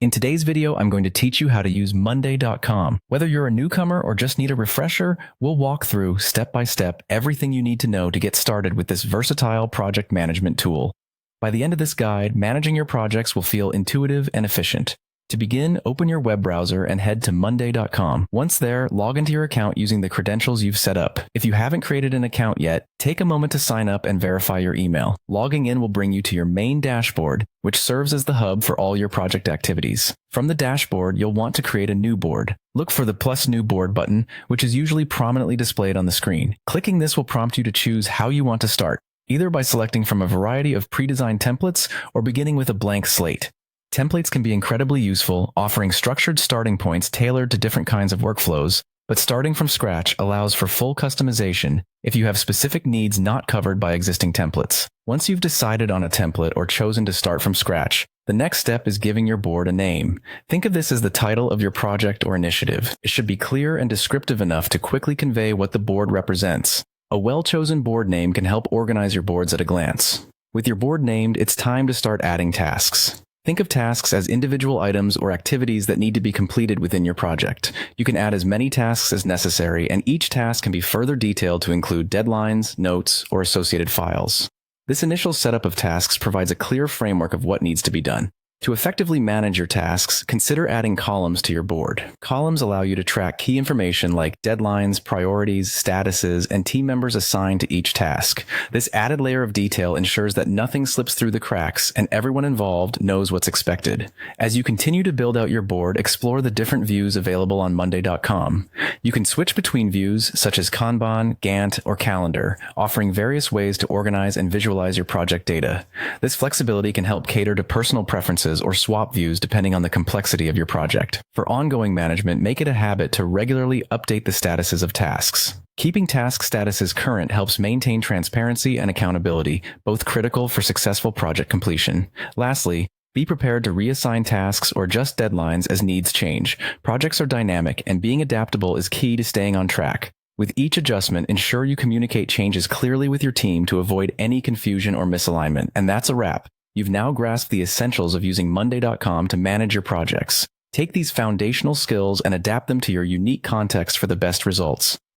In today's video, I'm going to teach you how to use Monday.com. Whether you're a newcomer or just need a refresher, we'll walk through, step by step, everything you need to know to get started with this versatile project management tool. By the end of this guide, managing your projects will feel intuitive and efficient. To begin, open your web browser and head to Monday.com. Once there, log into your account using the credentials you've set up. If you haven't created an account yet, take a moment to sign up and verify your email. Logging in will bring you to your main dashboard, which serves as the hub for all your project activities. From the dashboard, you'll want to create a new board. Look for the plus new board button, which is usually prominently displayed on the screen. Clicking this will prompt you to choose how you want to start, either by selecting from a variety of pre-designed templates or beginning with a blank slate. Templates can be incredibly useful, offering structured starting points tailored to different kinds of workflows, but starting from scratch allows for full customization if you have specific needs not covered by existing templates. Once you've decided on a template or chosen to start from scratch, the next step is giving your board a name. Think of this as the title of your project or initiative. It should be clear and descriptive enough to quickly convey what the board represents. A well-chosen board name can help organize your boards at a glance. With your board named, it's time to start adding tasks. Think of tasks as individual items or activities that need to be completed within your project. You can add as many tasks as necessary, and each task can be further detailed to include deadlines, notes, or associated files. This initial setup of tasks provides a clear framework of what needs to be done. To effectively manage your tasks, consider adding columns to your board. Columns allow you to track key information like deadlines, priorities, statuses, and team members assigned to each task. This added layer of detail ensures that nothing slips through the cracks and everyone involved knows what's expected. As you continue to build out your board, explore the different views available on Monday.com. You can switch between views such as Kanban, Gantt, or Calendar, offering various ways to organize and visualize your project data. This flexibility can help cater to personal preferences or swap views depending on the complexity of your project. For ongoing management, make it a habit to regularly update the statuses of tasks. Keeping task statuses current helps maintain transparency and accountability, both critical for successful project completion. Lastly, be prepared to reassign tasks or adjust deadlines as needs change. Projects are dynamic, and being adaptable is key to staying on track. With each adjustment, ensure you communicate changes clearly with your team to avoid any confusion or misalignment. And that's a wrap. You've now grasped the essentials of using Monday.com to manage your projects. Take these foundational skills and adapt them to your unique context for the best results.